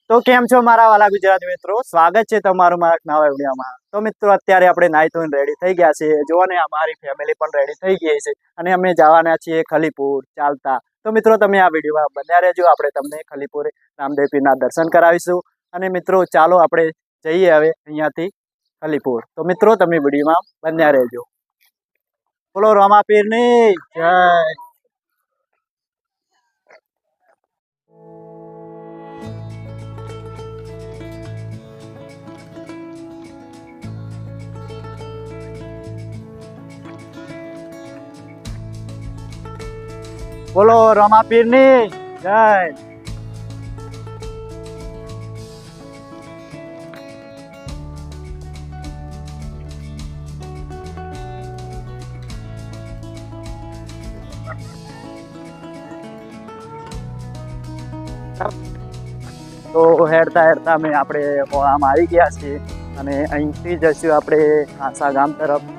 તો કેમ છો મારા વાલા ગુજરાતી મિત્રો, સ્વાગત છે તમારું મારા નવા વિડીયોમાં। તો મિત્રો અત્યારે આપણે નાઈ ધોઈને રેડી થઈ ગયા છે। જો ને અમારી ફેમિલી પણ રેડી થઈ ગઈ છે અને અમે જવાના છીએ ખલીપુર ચાલતા। તો મિત્રો તમે આ વિડીયોમાં બન્યા રહેજો, આપણે તમને ખલીપુર રામદેવ પીરના દર્શન કરાવીશું। અને મિત્રો ચાલો આપણે જઈએ હવે અહીંયાથી ખલીપુર। તો મિત્રો તમે વિડીયોમાં બન્યા રહેજો। બોલો રામાપીરની જય। બોલો રામાપીરની જય। તો હેડતા હેડતા અમે આપણે ઓળામાં આવી ગયા છીએ અને અહીંથી જઈશું આપણે આસા ગામ તરફ।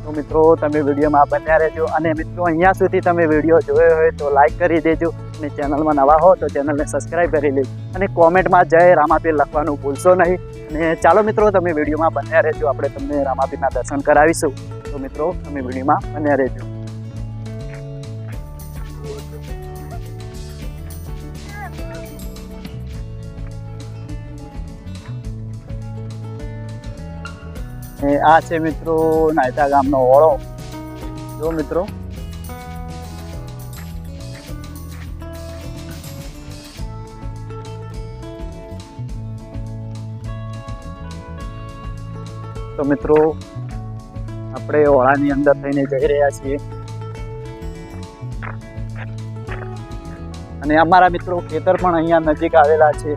તો મિત્રો તમે વિડીયોમાં બન્યા રહેજો અને મિત્રો અહીંયા સુધી તમે વિડીયો જોયો હોય તો લાઈક કરી દેજો અને ચેનલમાં નવા હો તો ચેનલને સબસ્ક્રાઈબ કરી લેજો અને કોમેન્ટમાં જય રામાપીર લખવાનું ભૂલશો નહીં। અને ચાલો મિત્રો તમે વિડીયોમાં બન્યા રહેજો, આપણે તમને રામાપીરના દર્શન કરાવીશું। તો મિત્રો તમે વિડીયોમાં બન્યા રહેજો। આ છે મિત્રો નાયતા ગામનો ઓળો। જો મિત્રો તો મિત્રો આપણે ઓળાની અંદર થઈને જઈ રહ્યા છીએ અને અમારા મિત્રો ખેતર પણ અહીંયા નજીક આવેલા છે।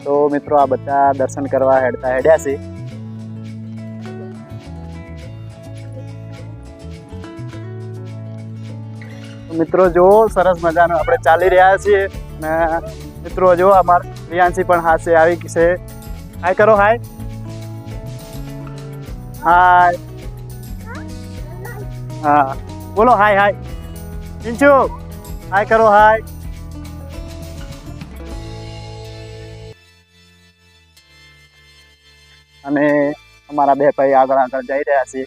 તો મિત્રો આ બધા દર્શન કરવા હેડ્યા છે। મિત્રો જો સરસ મજાનું આપણે ચાલી રહ્યા છીએ ને મિત્રો જો અમાર રિયાંશી પણ હાથે આવી છે। હાય કરો, હાય હાય, હા બોલો હાય હાય। પિંચુ હાય કરો, હાય। અને અમારા બે ભાઈ આગળ આગળ જઈ રહ્યા છે।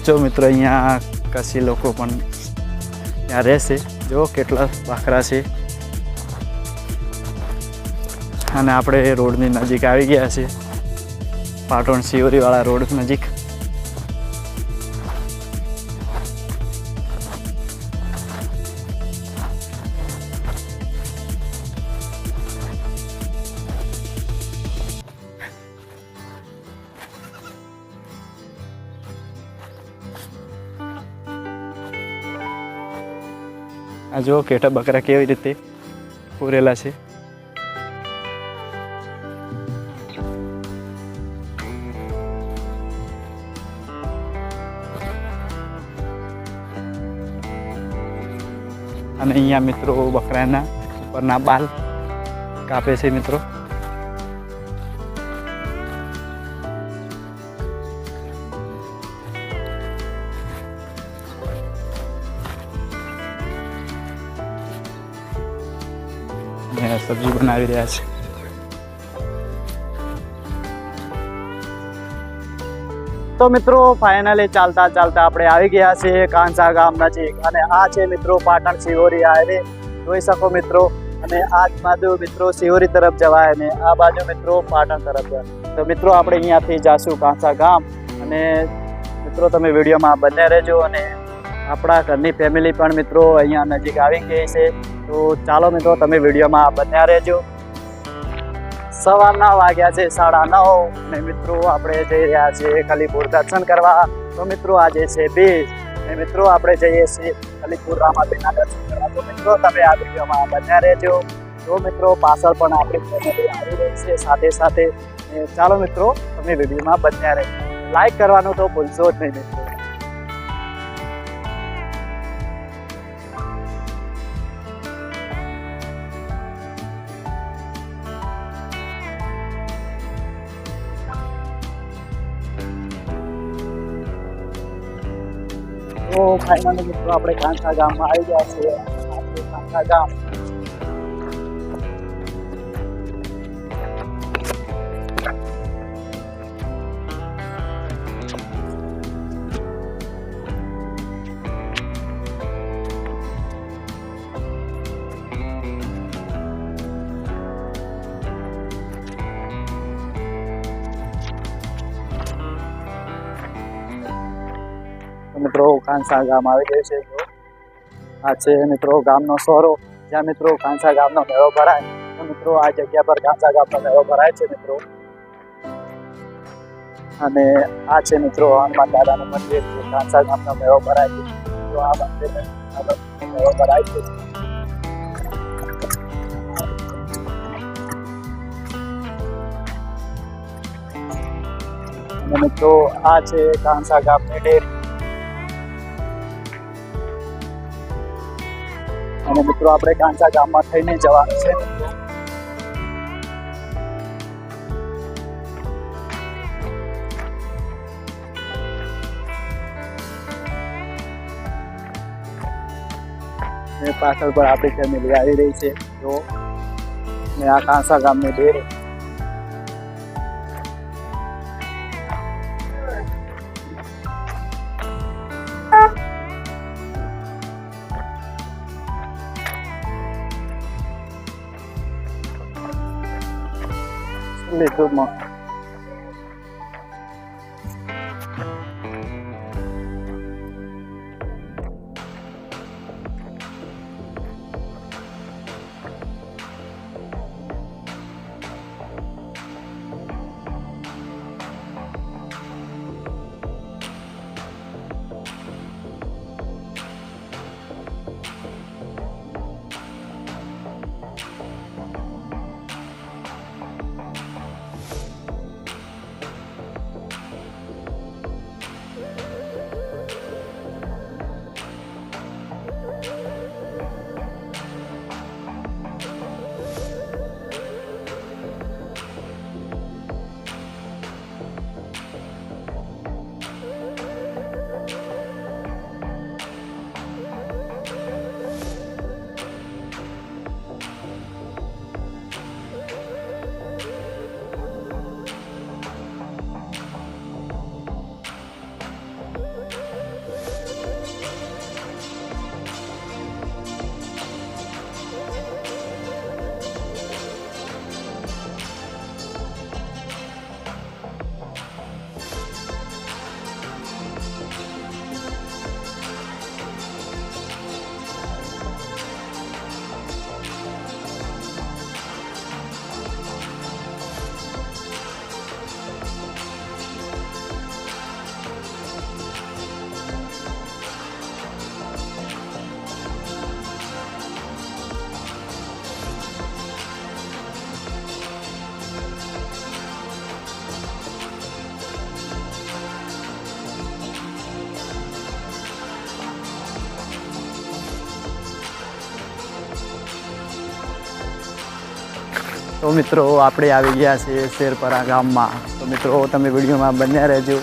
જો મિત્રો અહીંયા કસી લોકો પણ ત્યાં રહેશે. જો કેટલા બાકરા છે. અને આપણે રોડની નજીક આવી ગયા છે, પાટણ શિહોરીવાળા રોડ નજીક. આ જો કેટા બકરા કેવી રીતે પૂરેલા છે. અને અહીંયા મિત્રો બકરાના ઉપરના બાલ કાપે છે મિત્રો. સબ્જી બનાવી રહ્યા છે. તો મિત્રો ફાઇનલી ચાલતા ચાલતા આપણે આવી ગયા છીએ કાંસા ગામ નજીક. અને આ છે મિત્રો પાટણ શિહોરી હાઈવે, જોઈ શકો મિત્રો. અને આ બાજુ મિત્રો શિહોરી તરફ જવાય અને આ બાજુ મિત્રો પાટણ તરફ જવાય. તો મિત્રો આપણે અહીંયાથી જાશું કાંસા ગામ. અને મિત્રો તમે વિડીયોમાં બન્યા રહેજો. અને આપણા ઘરની ફેમિલી પણ મિત્રો અહીંયા નજીક આવી ગઈ છે. તો ચાલો મિત્રો તમે વિડીયોમાં બન્યા રહેજો. સવારના વાગ્યા છે 9:30 અને મિત્રો આપણે જઈ રહ્યા છીએ કલીપુર દર્શન કરવા. તો મિત્રો આજે છે 20 અને મિત્રો આપણે જઈએ છીએ કલીપુર રામાપીરના દર્શન કરવા. તો મિત્રો તમે આ વિડીયોમાં બન્યા રહેજો. તો મિત્રો પાછળ પણ આપણી ફેમિલી આવી રહી છે સાથે સાથે. ચાલો મિત્રો તમે વિડીયોમાં બન્યા રહેજો. લાઈક કરવાનું તો ભૂલશો જ નહીં મિત્રો. તો ફાઇનલી મિત્રો આપણે કાંસા ગામમાં આવી ગયા છીએ. કાંસા ગામ મિત્રો કાંસા ગામ આવી ગયું છે. આ છે મિત્રો ગામનો સોરો, જ્યાં મિત્રો કાંસા ગામનો મેળો ભરાય. તો મિત્રો આ જગ્યા પર કાંસા ગામનો મેળો ભરાય છે મિત્રો. અને આ છે મિત્રો હનુમાન દાદાનું મંદિર. કાંસા ગામનો મેળો ભરાય છે. તો આ મંદિર મેળો ભરાય છે. અને મિત્રો આ છે કાંસા ગામની ડેરી. અને મિત્રો આપણે કાંસા ગામમાં થઈને જવાનું છે. પાછળ પર આપણી ફેમિલી આવી રહી છે. તો આ કાંસા ગામની ડેરી. લીધું તો મિત્રો આપણે આવી ગયા છીએ શેરપરા ગામમાં. તો મિત્રો તમે વિડીયોમાં બન્યા રહેજો.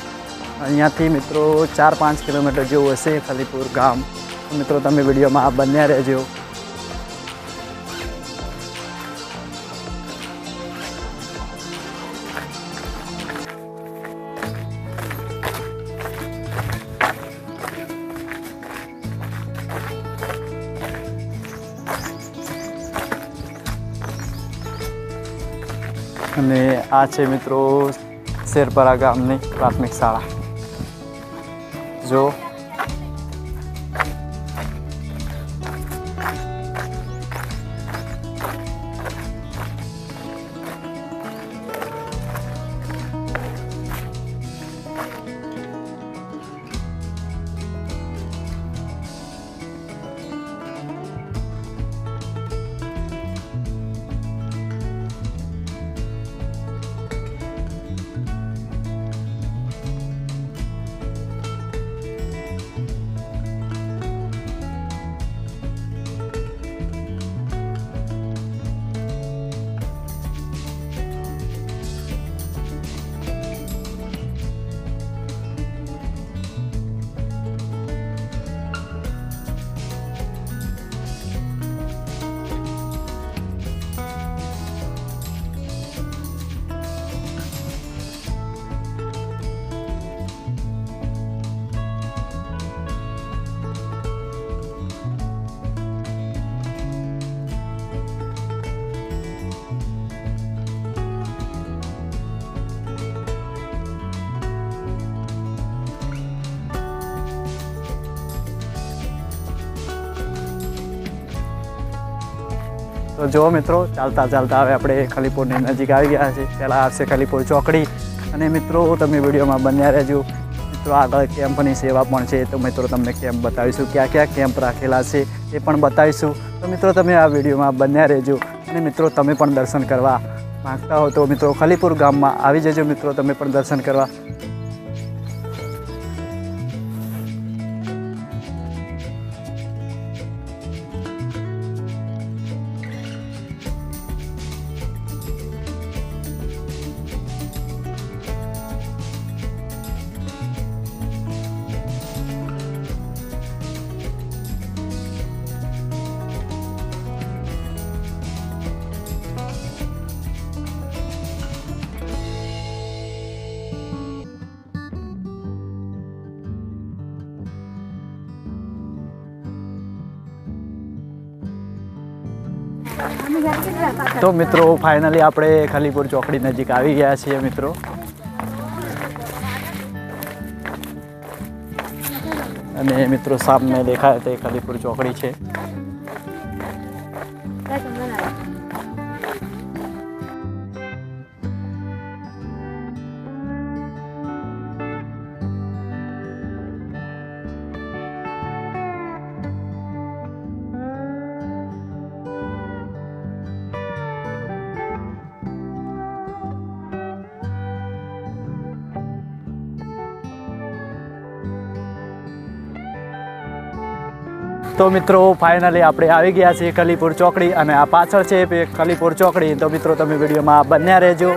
અહીંયાથી મિત્રો 4-5 કિલોમીટર જેવું હશે ખલીપુર ગામ. તો મિત્રો તમે વિડીયોમાં બન્યા રહેજો. અને આ છે મિત્રો શેરપરા ગામની પ્રાથમિક શાળા. જો તો જો મિત્રો ચાલતા ચાલતા હવે આપણે ખલીપુરની નજીક આવી ગયા છીએ. પહેલાં આવશે ખલીપુર ચોકડી. અને મિત્રો તમે વિડીયોમાં બન્યા રહેજો. મિત્રો આગળ કેમ્પની સેવા પણ છે. તો મિત્રો તમને કેમ્પ બતાવીશું, ક્યાં ક્યાં કેમ્પ રાખેલા છે એ પણ બતાવીશું. તો મિત્રો તમે આ વિડીયોમાં બન્યા રહેજો. અને મિત્રો તમે પણ દર્શન કરવા માંગતા હો તો મિત્રો ખલીપુર ગામમાં આવી જજો. મિત્રો તમે પણ દર્શન કરવા. તો મિત્રો ફાઇનલી આપણે ખલીપુર ચોકડી નજીક આવી ગયા છીએ મિત્રો. અને મિત્રો સામે દેખાય તે ખલીપુર ચોકડી છે. તો મિત્રો ફાઇનલી આપણે આવી ગયા છીએ ખલીપુર ચોકડી. અને આ પાછળ છે ખલીપુર ચોકડી. તો મિત્રો તમે વિડીયોમાં બન્યા રહેજો.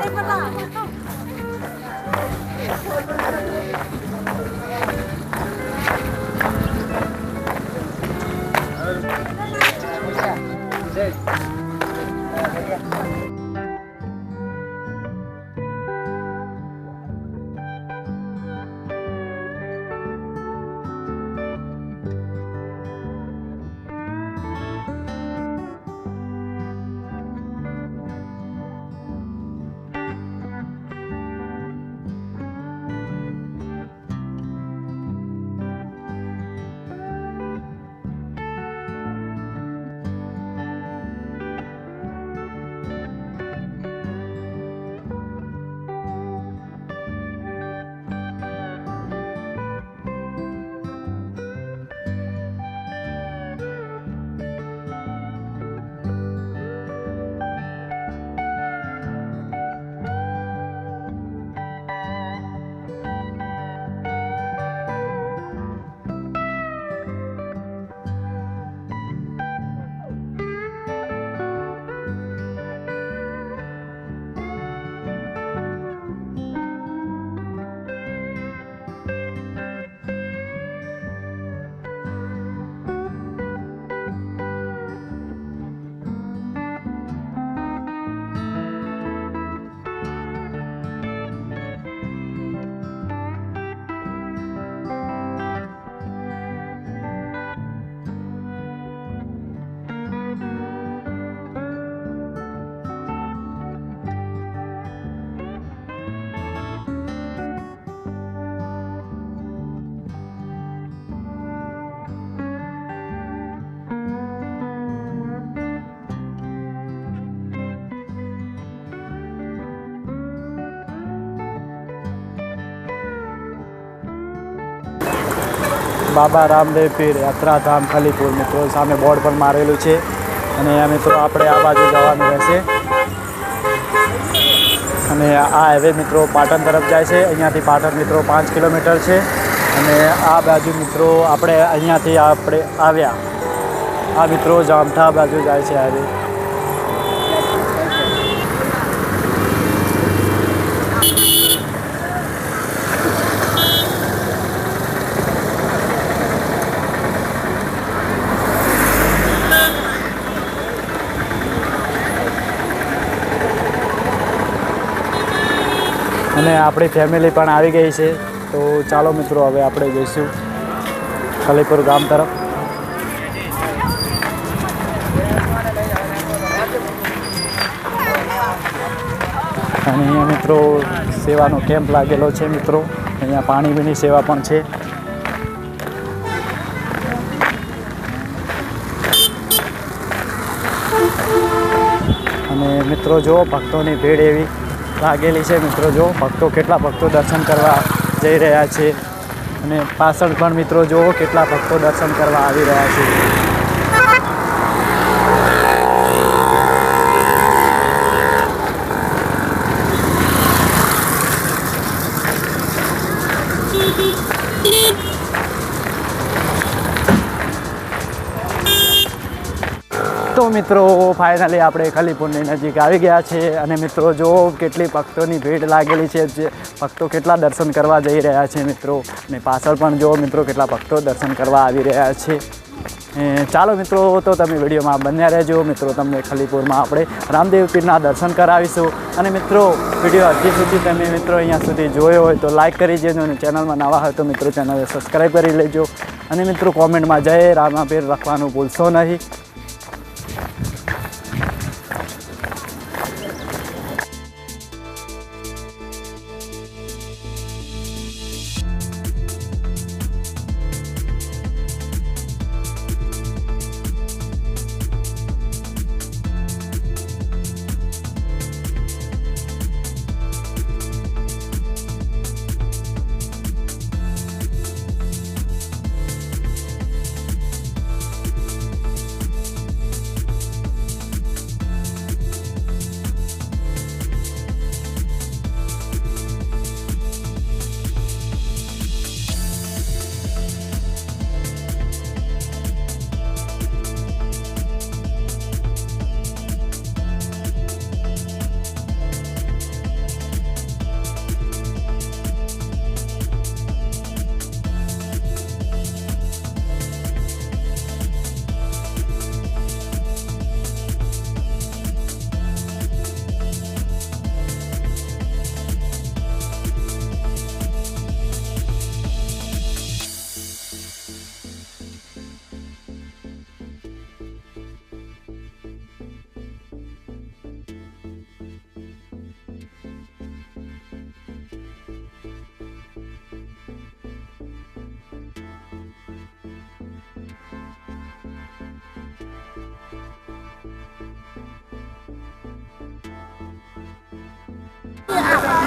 બાબા રામદેવ પીર યાત્રાધામ ખલીપુર મિત્રો સામે બોર્ડ પણ મારેલું છે અને મિત્રો આપણે આ બાજુ જવાનું રહેશે અને આ હાઈવે મિત્રો પાટણ તરફ જાય છે. અહીંયાથી પાટણ મિત્રો 5 કિલોમીટર છે અને આ બાજુ મિત્રો આપણે અહીંયાથી આપણે આવ્યા આ મિત્રો જામઠા બાજુ જાય છે હાઈવે. અને આપણી ફેમિલી પણ આવી ગઈ છે તો ચાલો મિત્રો હવે આપણે જઈશું ખલીપુર ગામ તરફ. અને અહીંયા મિત્રો સેવાનો કેમ્પ લાગેલો છે મિત્રો. અહીંયા પાણીની સેવા પણ છે. અને મિત્રો જો ભક્તોની ભીડ એવી લાગેલી છે મિત્રો. જો ભક્તો કેટલા ભક્તો દર્શન કરવા જઈ રહ્યા છે અને પાછળ પણ મિત્રો જો કેટલા ભક્તો દર્શન કરવા આવી રહ્યા છે. તો મિત્રો ફાઇનલી આપણે ખલીપુરની નજીક આવી ગયા છે અને મિત્રો જો કેટલી ભક્તોની ભીડ લાગેલી છે. જે ભક્તો કેટલા દર્શન કરવા જઈ રહ્યા છે મિત્રો અને પાછળ પણ જો મિત્રો કેટલા ભક્તો દર્શન કરવા આવી રહ્યા છે. ચાલો મિત્રો તો તમે વિડીયોમાં બન્યા રહેજો મિત્રો. તમને ખલીપુરમાં આપણે રામદેવ પીરના દર્શન કરાવીશું અને મિત્રો વિડીયો હજી સુધી તમે મિત્રો અહીંયા સુધી જોયો હોય તો લાઇક કરી દેજો અને ચેનલમાં નવા હોય તો મિત્રો ચેનલને સબસ્ક્રાઈબ કરી લેજો અને મિત્રો કોમેન્ટમાં જય રામાપીર લખવાનું ભૂલશો નહીં.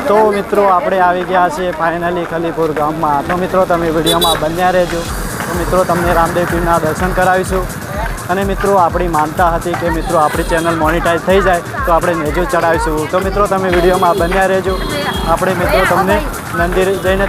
તો મિત્રો આપણે આવી ગયા છે ફાઇનલી ખલીપુર ગામમાં. તો મિત્રો તમે વિડીયોમાં બન્યા રહેજો. તો મિત્રો તમને રામદેવ પીરના દર્શન કરાવીશું અને મિત્રો આપણી માનતા હતી કે મિત્રો આપણી ચેનલ મોનિટાઈઝ થઈ જાય તો આપણે નેજો ચડાવીશું. તો મિત્રો તમે વિડીયોમાં બન્યા રહેજો. આપણે મિત્રો તમને મંદિર જઈને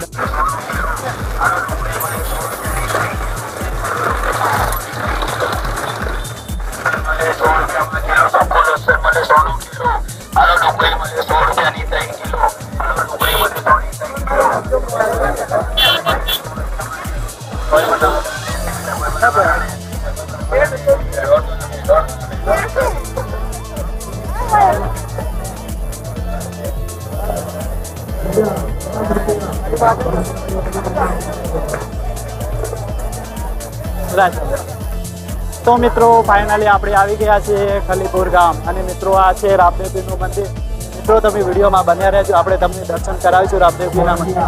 તો મિત્રો ફાઇનલી આપણે આવી ગયા છીએ ખલીપુર ગામ અને મિત્રો આ છે રામદેવપીરનું મંદિર. મિત્રો તમે વિડીયોમાં બન્યા રહેજો. આપણે તમને દર્શન કરાવીશું રામદેવપીરના મંદિર.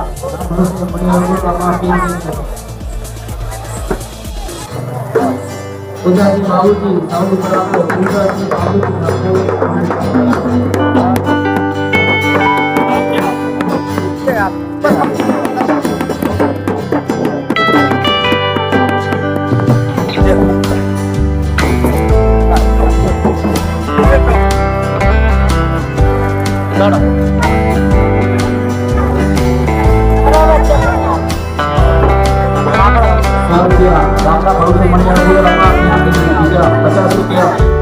ચલો. ₹100 ગામના ભવિષ્ય મણિયાર 50 રૂપિયા